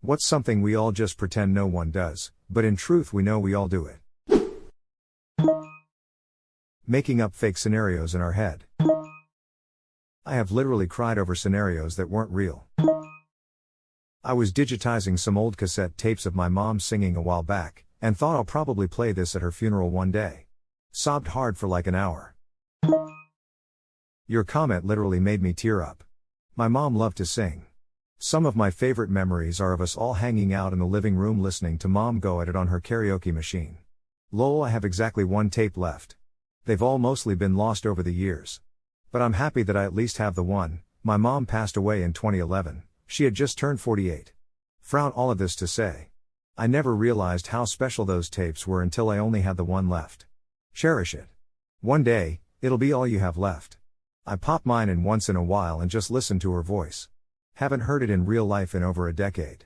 What's something we all just pretend no one does, but in truth we know we all do it? Making up fake scenarios in our head. I have literally cried over scenarios that weren't real. I was digitizing some old cassette tapes of my mom singing a while back, and thought I'll probably play this at her funeral one day. Sobbed hard for like an hour. Your comment literally made me tear up. My mom loved to sing. Some of my favorite memories are of us all hanging out in the living room listening to mom go at it on her karaoke machine. Lol, I have exactly one tape left. They've all mostly been lost over the years. But I'm happy that I at least have the one. My mom passed away in 2011, she had just turned 48. Frown all of this to say. I never realized how special those tapes were until I only had the one left. Cherish it. One day, it'll be all you have left. I pop mine in once in a while and just listen to her voice. Haven't heard it in real life in over a decade.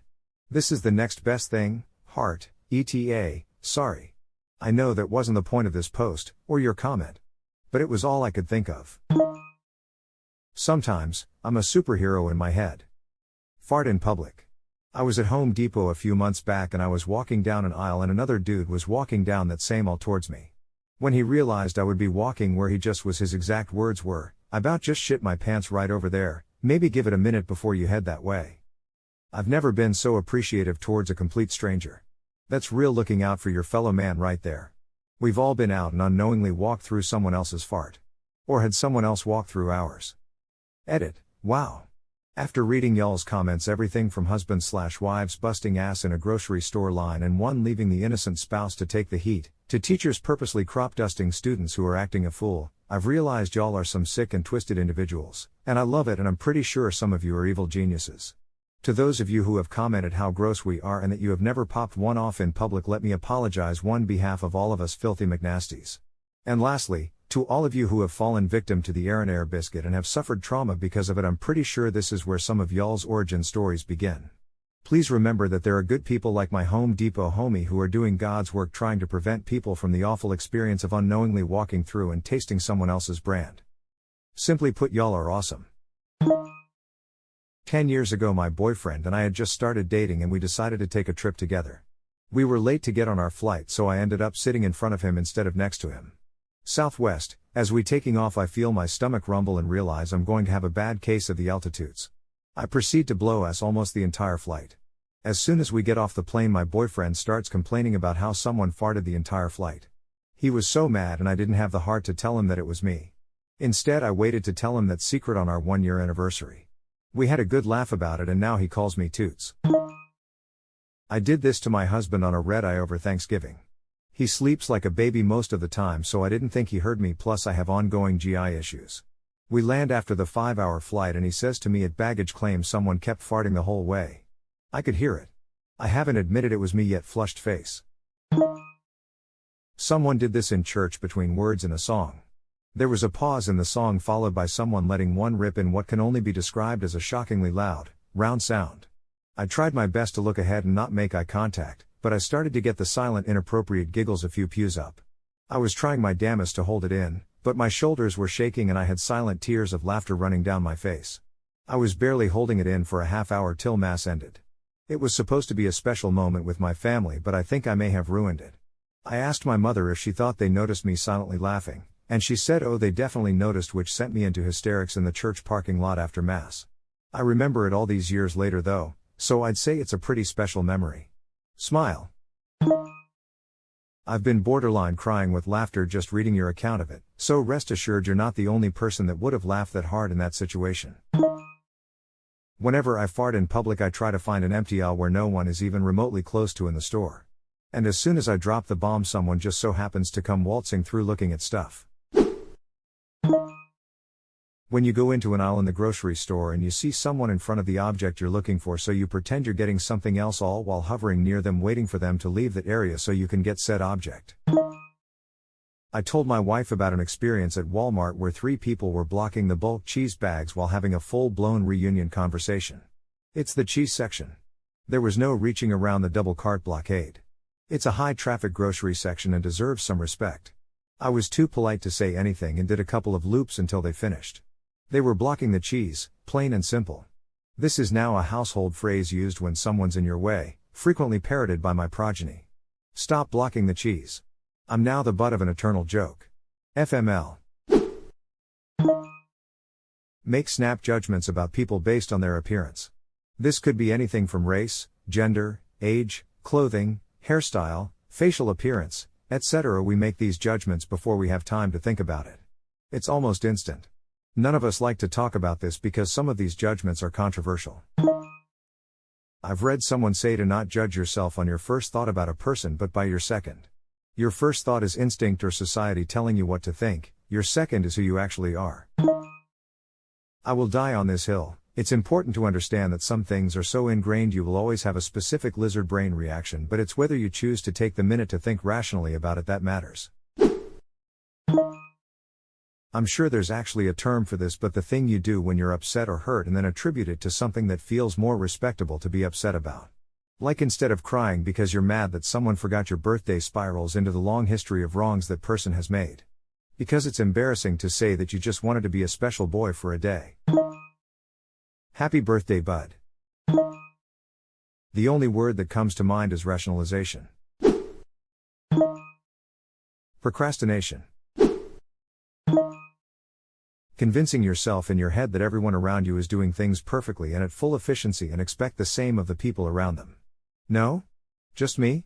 This is the next best thing, heart, ETA, sorry. I know that wasn't the point of this post, or your comment. But it was all I could think of. Sometimes, I'm a superhero in my head. Fart in public. I was at Home Depot a few months back and I was walking down an aisle and another dude was walking down that same aisle towards me. When he realized I would be walking where he just was, his exact words were, "I about just shit my pants right over there, maybe give it a minute before you head that way." I've never been so appreciative towards a complete stranger. That's real looking out for your fellow man right there. We've all been out and unknowingly walked through someone else's fart. Or had someone else walk through ours. Edit, wow. After reading y'all's comments, everything from husbands/wives busting ass in a grocery store line and one leaving the innocent spouse to take the heat, to teachers purposely crop dusting students who are acting a fool, I've realized y'all are some sick and twisted individuals, and I love it, and I'm pretty sure some of you are evil geniuses. To those of you who have commented how gross we are and that you have never popped one off in public, let me apologize on behalf of all of us filthy McNasties. And lastly, to all of you who have fallen victim to the Air biscuit and have suffered trauma because of it, I'm pretty sure this is where some of y'all's origin stories begin. Please remember that there are good people like my Home Depot homie who are doing God's work trying to prevent people from the awful experience of unknowingly walking through and tasting someone else's brand. Simply put, y'all are awesome. 10 years ago my boyfriend and I had just started dating and we decided to take a trip together. We were late to get on our flight, so I ended up sitting in front of him instead of next to him. Southwest, as we taking off I feel my stomach rumble and realize I'm going to have a bad case of the altitudes. I proceed to blow us almost the entire flight. As soon as we get off the plane my boyfriend starts complaining about how someone farted the entire flight. He was so mad and I didn't have the heart to tell him that it was me. Instead I waited to tell him that secret on our 1-year anniversary. We had a good laugh about it and now he calls me Toots. I did this to my husband on a red eye over Thanksgiving. He sleeps like a baby most of the time, so I didn't think he heard me, plus I have ongoing GI issues. We land after the 5-hour flight and he says to me at baggage claim someone kept farting the whole way. I could hear it. I haven't admitted it was me yet, flushed face. Someone did this in church between words in a song. There was a pause in the song followed by someone letting one rip in what can only be described as a shockingly loud, round sound. I tried my best to look ahead and not make eye contact, but I started to get the silent inappropriate giggles a few pews up. I was trying my damnedest to hold it in, but my shoulders were shaking and I had silent tears of laughter running down my face. I was barely holding it in for a half hour till mass ended. It was supposed to be a special moment with my family, but I think I may have ruined it. I asked my mother if she thought they noticed me silently laughing, and she said oh they definitely noticed, which sent me into hysterics in the church parking lot after mass. I remember it all these years later though, so I'd say it's a pretty special memory. Smile. I've been borderline crying with laughter just reading your account of it, so rest assured you're not the only person that would have laughed that hard in that situation. Whenever I fart in public I try to find an empty aisle where no one is even remotely close to in the store. And as soon as I drop the bomb someone just so happens to come waltzing through looking at stuff. When you go into an aisle in the grocery store and you see someone in front of the object you're looking for, so you pretend you're getting something else all while hovering near them waiting for them to leave that area so you can get said object. I told my wife about an experience at Walmart where 3 people were blocking the bulk cheese bags while having a full-blown reunion conversation. It's the cheese section. There was no reaching around the double cart blockade. It's a high-traffic grocery section and deserves some respect. I was too polite to say anything and did a couple of loops until they finished. They were blocking the cheese, plain and simple. This is now a household phrase used when someone's in your way, frequently parroted by my progeny. Stop blocking the cheese. I'm now the butt of an eternal joke. FML. Make snap judgments about people based on their appearance. This could be anything from race, gender, age, clothing, hairstyle, facial appearance, etc. We make these judgments before we have time to think about it. It's almost instant. None of us like to talk about this because some of these judgments are controversial. I've read someone say to not judge yourself on your first thought about a person but by your second. Your first thought is instinct or society telling you what to think, your second is who you actually are. I will die on this hill. It's important to understand that some things are so ingrained you will always have a specific lizard brain reaction, but it's whether you choose to take the minute to think rationally about it that matters. I'm sure there's actually a term for this, but the thing you do when you're upset or hurt and then attribute it to something that feels more respectable to be upset about. Like instead of crying because you're mad that someone forgot your birthday spirals into the long history of wrongs that person has made. Because it's embarrassing to say that you just wanted to be a special boy for a day. Happy birthday, bud. The only word that comes to mind is rationalization. Procrastination. Convincing yourself in your head that everyone around you is doing things perfectly and at full efficiency and expect the same of the people around them. No? Just me?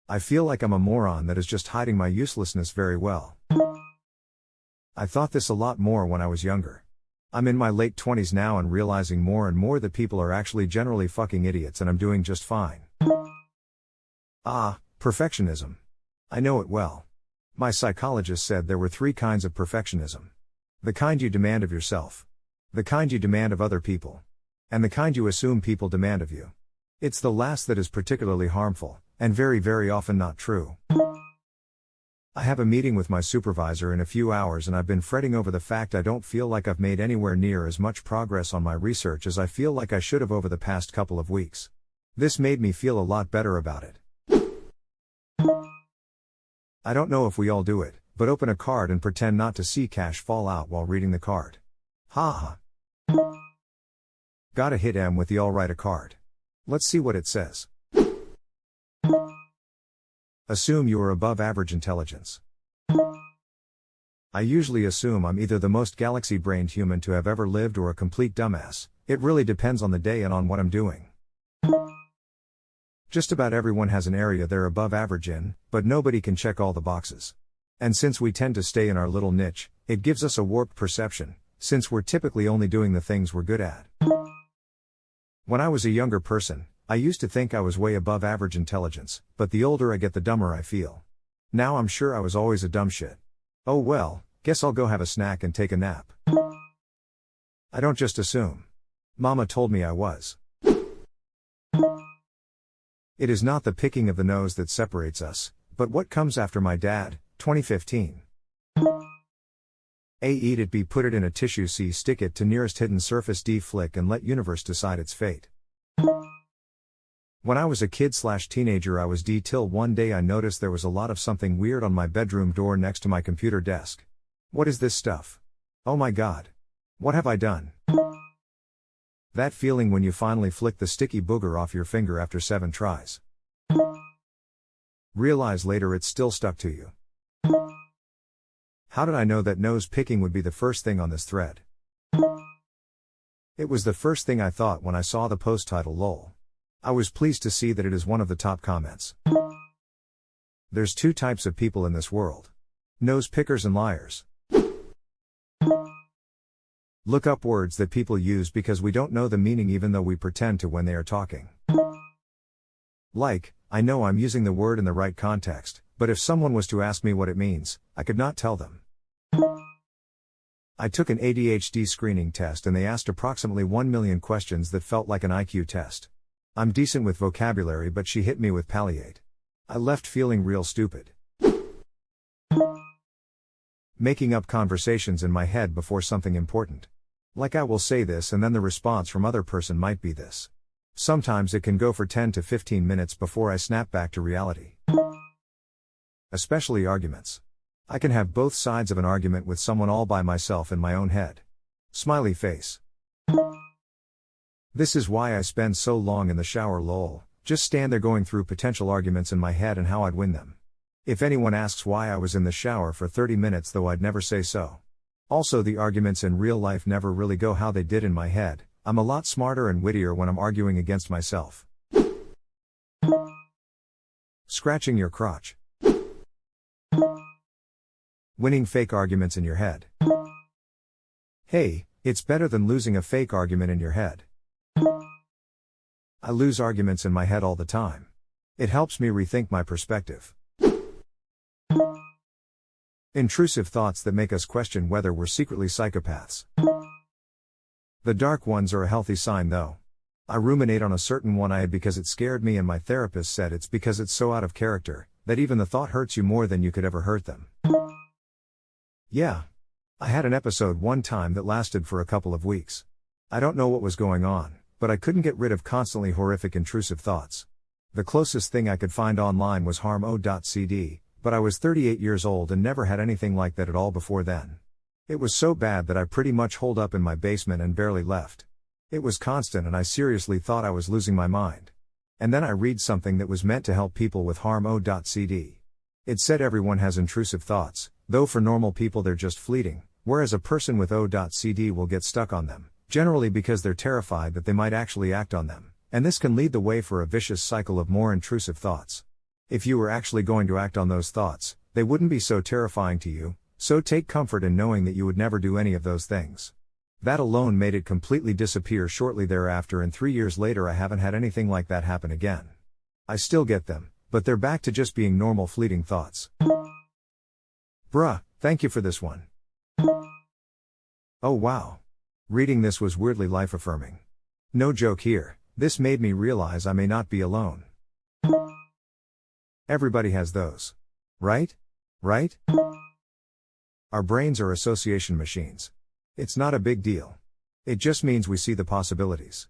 I feel like I'm a moron that is just hiding my uselessness very well. I thought this a lot more when I was younger. I'm in my late 20s now and realizing more and more that people are actually generally fucking idiots and I'm doing just fine. Perfectionism. I know it well. My psychologist said there were 3 kinds of perfectionism. The kind you demand of yourself. The kind you demand of other people. And the kind you assume people demand of you. It's the last that is particularly harmful, and very, very often not true. I have a meeting with my supervisor in a few hours and I've been fretting over the fact I don't feel like I've made anywhere near as much progress on my research as I feel like I should have over the past couple of weeks. This made me feel a lot better about it. I don't know if we all do it, but open a card and pretend not to see cash fall out while reading the card. Haha. Gotta hit M with the I'll write a card. Let's see what it says. Assume you are above average intelligence. I usually assume I'm either the most galaxy-brained human to have ever lived or a complete dumbass. It really depends on the day and on what I'm doing. Just about everyone has an area they're above average in, but nobody can check all the boxes. And since we tend to stay in our little niche, it gives us a warped perception, since we're typically only doing the things we're good at. When I was a younger person, I used to think I was way above average intelligence, but the older I get the dumber I feel. Now I'm sure I was always a dumb shit. Oh well, guess I'll go have a snack and take a nap. I don't just assume. Mama told me I was. It is not the picking of the nose that separates us, but what comes after. My dad, 2015. A. Eat it. B. Put it in a tissue. C. Stick it to nearest hidden surface. D. Flick and let universe decide its fate. When I was a kid/teenager I was D till one day I noticed there was a lot of something weird on my bedroom door next to my computer desk. What is this stuff? Oh my god. What have I done? That feeling when you finally flick the sticky booger off your finger after 7 tries. Realize later it's still stuck to you. How did I know that nose picking would be the first thing on this thread? It was the first thing I thought when I saw the post title lol. I was pleased to see that it is one of the top comments. There's 2 types of people in this world. Nose pickers and liars. Look up words that people use because we don't know the meaning even though we pretend to when they are talking. Like, I know I'm using the word in the right context, but if someone was to ask me what it means, I could not tell them. I took an ADHD screening test and they asked approximately 1 million questions that felt like an IQ test. I'm decent with vocabulary but she hit me with palliate. I left feeling real stupid. Making up conversations in my head before something important. Like I will say this and then the response from other person might be this. Sometimes it can go for 10 to 15 minutes before I snap back to reality. Especially arguments. I can have both sides of an argument with someone all by myself in my own head. Smiley face. This is why I spend so long in the shower lol, just stand there going through potential arguments in my head and how I'd win them. If anyone asks why I was in the shower for 30 minutes though, I'd never say so. Also, the arguments in real life never really go how they did in my head. I'm a lot smarter and wittier when I'm arguing against myself. Scratching your crotch. Winning fake arguments in your head. Hey, it's better than losing a fake argument in your head. I lose arguments in my head all the time. It helps me rethink my perspective. Intrusive thoughts that make us question whether we're secretly psychopaths. The dark ones are a healthy sign though. I ruminate on a certain one I had because it scared me, and my therapist said it's because it's so out of character, that even the thought hurts you more than you could ever hurt them. Yeah. I had an episode one time that lasted for a couple of weeks. I don't know what was going on, but I couldn't get rid of constantly horrific intrusive thoughts. The closest thing I could find online was harmo.cd, but I was 38 years old and never had anything like that at all before then. It was so bad that I pretty much holed up in my basement and barely left. It was constant and I seriously thought I was losing my mind. And then I read something that was meant to help people with harmo.cd. It said everyone has intrusive thoughts, though for normal people they're just fleeting, whereas a person with o.cd will get stuck on them, generally because they're terrified that they might actually act on them, and this can lead the way for a vicious cycle of more intrusive thoughts. If you were actually going to act on those thoughts, they wouldn't be so terrifying to you, so take comfort in knowing that you would never do any of those things. That alone made it completely disappear shortly thereafter, and 3 years later I haven't had anything like that happen again. I still get them, but they're back to just being normal fleeting thoughts. Bruh, thank you for this one. Oh wow. Reading this was weirdly life-affirming. No joke here, this made me realize I may not be alone. Everybody has those. Right? Right? Our brains are association machines. It's not a big deal. It just means we see the possibilities.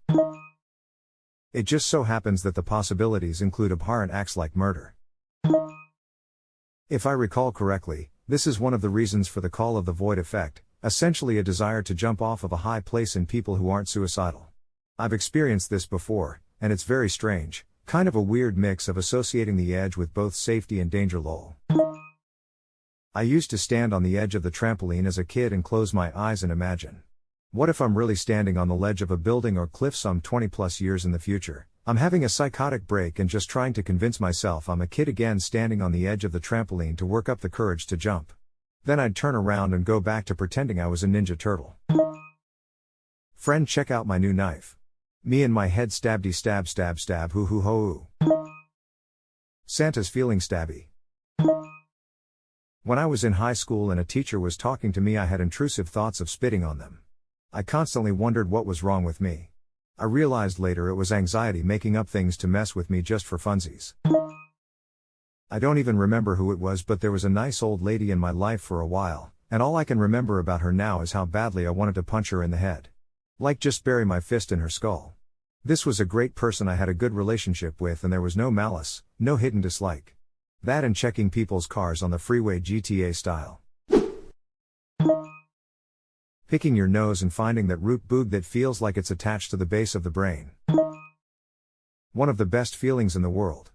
It just so happens that the possibilities include abhorrent acts like murder. If I recall correctly, this is one of the reasons for the call of the void effect, essentially a desire to jump off of a high place in people who aren't suicidal. I've experienced this before, and it's very strange, kind of a weird mix of associating the edge with both safety and danger lol. I used to stand on the edge of the trampoline as a kid and close my eyes and imagine. What if I'm really standing on the ledge of a building or cliff some 20 plus years in the future? I'm having a psychotic break and just trying to convince myself I'm a kid again, standing on the edge of the trampoline to work up the courage to jump. Then I'd turn around and go back to pretending I was a Ninja Turtle. Friend, check out my new knife. Me in my head, stabby stab stab stab hoo hoo ho hoo. Santa's feeling stabby. When I was in high school and a teacher was talking to me, I had intrusive thoughts of spitting on them. I constantly wondered what was wrong with me. I realized later it was anxiety making up things to mess with me just for funsies. I don't even remember who it was, but there was a nice old lady in my life for a while, and all I can remember about her now is how badly I wanted to punch her in the head. Like just bury my fist in her skull. This was a great person I had a good relationship with, and there was no malice, no hidden dislike. That and checking people's cars on the freeway GTA style. Picking your nose and finding that root boog that feels like it's attached to the base of the brain. One of the best feelings in the world.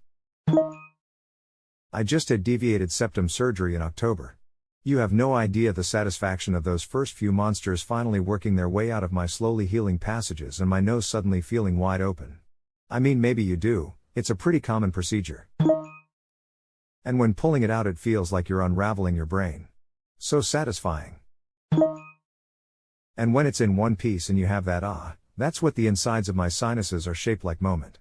I just had deviated septum surgery in October. You have no idea the satisfaction of those first few monsters finally working their way out of my slowly healing passages and my nose suddenly feeling wide open. I mean, maybe you do, it's a pretty common procedure. And when pulling it out, it feels like you're unraveling your brain. So satisfying. And when it's in one piece and you have that that's what the insides of my sinuses are shaped like moment.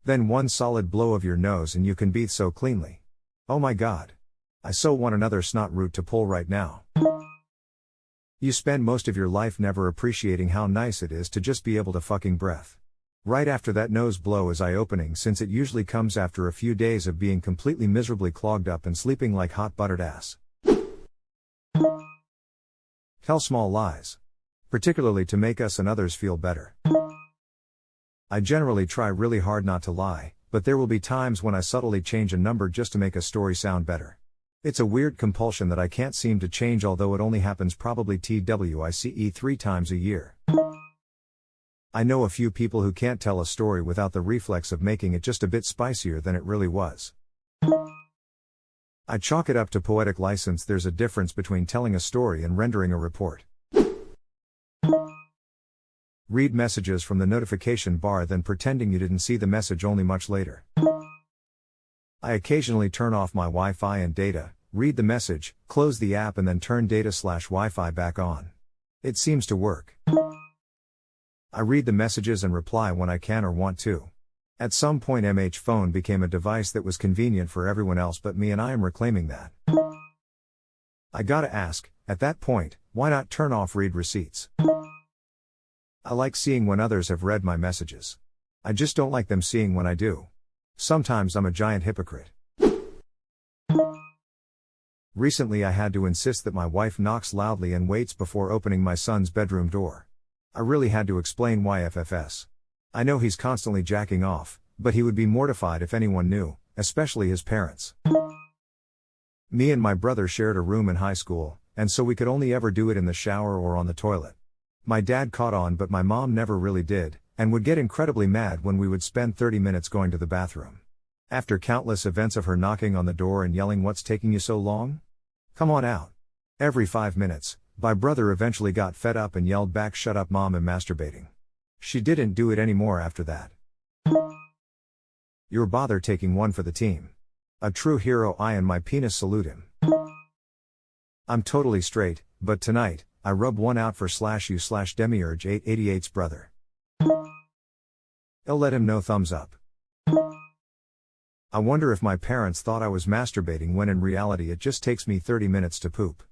Then one solid blow of your nose and you can breathe so cleanly. Oh my god. I so want another snot root to pull right now. You spend most of your life never appreciating how nice it is to just be able to fucking breath. Right after that nose blow is eye-opening, since it usually comes after a few days of being completely miserably clogged up and sleeping like hot buttered ass. Tell small lies. Particularly to make us and others feel better. I generally try really hard not to lie, but there will be times when I subtly change a number just to make a story sound better. It's a weird compulsion that I can't seem to change, although it only happens probably twice 3 times a year. I know a few people who can't tell a story without the reflex of making it just a bit spicier than it really was. I chalk it up to poetic license. There's a difference between telling a story and rendering a report. Read messages from the notification bar, then pretending you didn't see the message only much later. I occasionally turn off my Wi-Fi and data, read the message, close the app, and then turn data/Wi-Fi back on. It seems to work. I read the messages and reply when I can or want to. At some point phone became a device that was convenient for everyone else but me, and I am reclaiming that. I gotta ask, at that point, why not turn off read receipts? I like seeing when others have read my messages. I just don't like them seeing when I do. Sometimes I'm a giant hypocrite. Recently I had to insist that my wife knocks loudly and waits before opening my son's bedroom door. I really had to explain why FFS. I know he's constantly jacking off, but he would be mortified if anyone knew, especially his parents. Me and my brother shared a room in high school, and so we could only ever do it in the shower or on the toilet. My dad caught on, but my mom never really did, and would get incredibly mad when we would spend 30 minutes going to the bathroom. After countless events of her knocking on the door and yelling, "What's taking you so long? Come on out." Every 5 minutes, my brother eventually got fed up and yelled back, "Shut up, Mom, I'm masturbating." She didn't do it anymore after that. You're bother taking one for the team. A true hero. I and my penis salute him. I'm totally straight, but tonight, I rub one out for /you/Demiurge 888's brother. I'll let him know. Thumbs up. I wonder if my parents thought I was masturbating when in reality it just takes me 30 minutes to poop.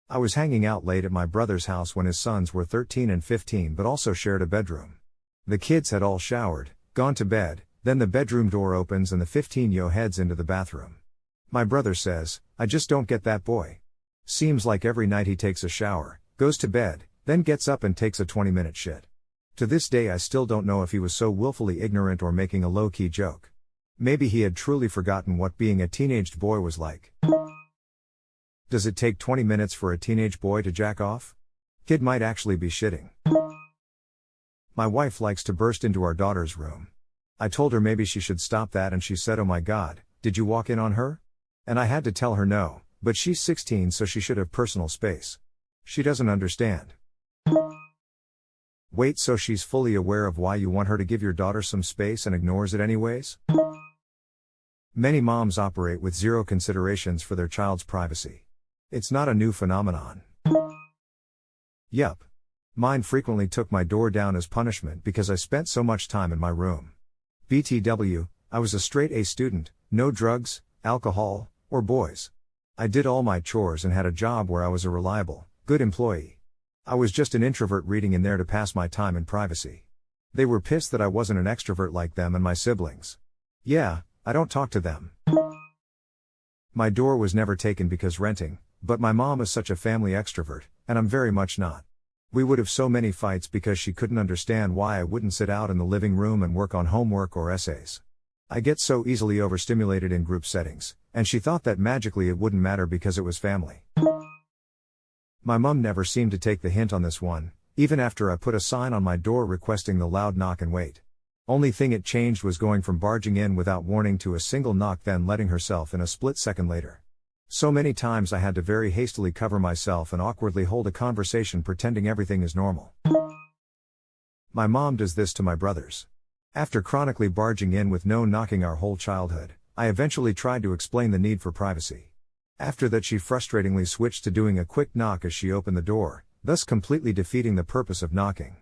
I was hanging out late at my brother's house when his sons were 13 and 15 but also shared a bedroom. The kids had all showered, gone to bed, then the bedroom door opens and the 15-year-old heads into the bathroom. My brother says, "I just don't get that boy. Seems like every night he takes a shower, goes to bed, then gets up and takes a 20-minute shit." To this day I still don't know if he was so willfully ignorant or making a low-key joke. Maybe he had truly forgotten what being a teenaged boy was like. Does it take 20 minutes for a teenage boy to jack off? Kid might actually be shitting. My wife likes to burst into our daughter's room. I told her maybe she should stop that, and she said, "Oh my God, did you walk in on her?" And I had to tell her no, but she's 16 so she should have personal space. She doesn't understand. Wait, so she's fully aware of why you want her to give your daughter some space and ignores it anyways? Many moms operate with zero considerations for their child's privacy. It's not a new phenomenon. Yup. Mine frequently took my door down as punishment because I spent so much time in my room. BTW, I was a straight A student, no drugs, alcohol, or boys. I did all my chores and had a job where I was a reliable, good employee. I was just an introvert reading in there to pass my time in privacy. They were pissed that I wasn't an extrovert like them and my siblings. Yeah, I don't talk to them. My door was never taken because renting, but my mom is such a family extrovert, and I'm very much not. We would have so many fights because she couldn't understand why I wouldn't sit out in the living room and work on homework or essays. I get so easily overstimulated in group settings, and she thought that magically it wouldn't matter because it was family. My mom never seemed to take the hint on this one, even after I put a sign on my door requesting the loud knock and wait. Only thing it changed was going from barging in without warning to a single knock, then letting herself in a split second later. So many times I had to very hastily cover myself and awkwardly hold a conversation pretending everything is normal. My mom does this to my brothers. After chronically barging in with no knocking our whole childhood, I eventually tried to explain the need for privacy. After that she frustratingly switched to doing a quick knock as she opened the door, thus completely defeating the purpose of knocking.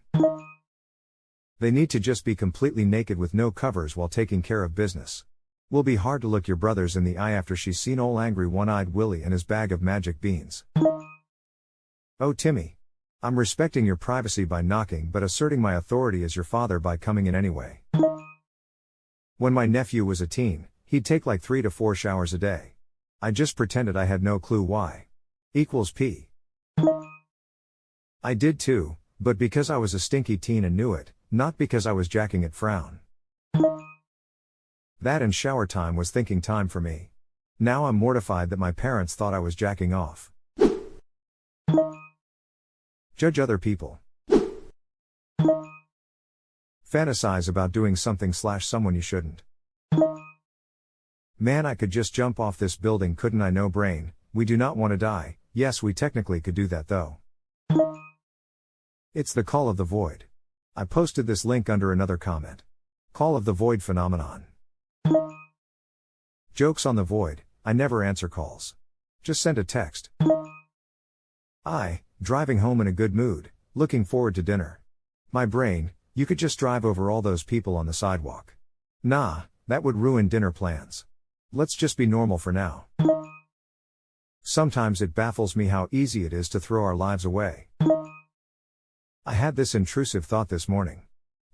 They need to just be completely naked with no covers while taking care of business. Will be hard to look your brothers in the eye after she's seen ol' angry one-eyed Willie and his bag of magic beans. Oh Timmy. I'm respecting your privacy by knocking but asserting my authority as your father by coming in anyway. When my nephew was a teen, he'd take like 3 to 4 showers a day. I just pretended I had no clue why. Equals P. I did too, but because I was a stinky teen and knew it, not because I was jacking it. Frown. That and shower time was thinking time for me. Now I'm mortified that my parents thought I was jacking off. Judge other people. Fantasize about doing something / someone you shouldn't. Man, I could just jump off this building, couldn't I? No brain, we do not want to die. Yes, we technically could do that though. It's the Call of the Void. I posted this link under another comment. Call of the Void phenomenon. Jokes on the void, I never answer calls. Just send a text. Driving home in a good mood, looking forward to dinner. My brain, you could just drive over all those people on the sidewalk. Nah, that would ruin dinner plans. Let's just be normal for now. Sometimes it baffles me how easy it is to throw our lives away. I had this intrusive thought this morning.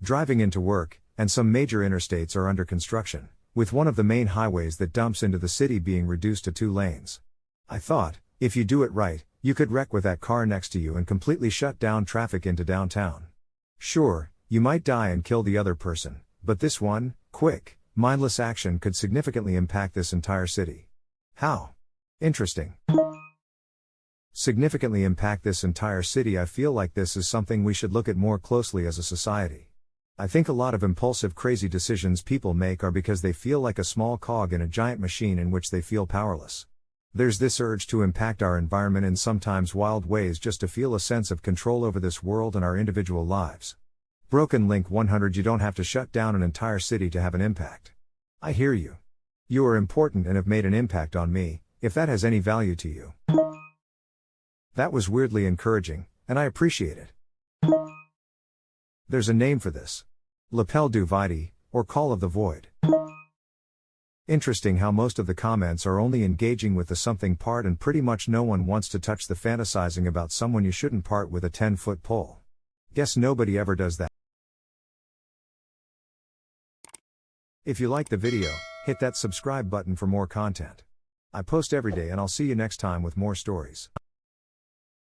Driving into work, and some major interstates are under construction, with one of the main highways that dumps into the city being reduced to 2 lanes. I thought, if you do it right, you could wreck with that car next to you and completely shut down traffic into downtown. Sure, you might die and kill the other person, but this one, quick, mindless action could significantly impact this entire city. How? Interesting. Significantly impact this entire city. I feel like this is something we should look at more closely as a society. I think a lot of impulsive, crazy decisions people make are because they feel like a small cog in a giant machine in which they feel powerless. There's this urge to impact our environment in sometimes wild ways just to feel a sense of control over this world and our individual lives. Broken link 100. You don't have to shut down an entire city to have an impact. I hear you. You are important and have made an impact on me, if that has any value to you. That was weirdly encouraging, and I appreciate it. There's a name for this. L'appel du vide, or Call of the Void. Interesting how most of the comments are only engaging with the something part and pretty much no one wants to touch the fantasizing about someone you shouldn't part with a 10-foot pole. Guess nobody ever does that. If you like the video, hit that subscribe button for more content. I post every day and I'll see you next time with more stories.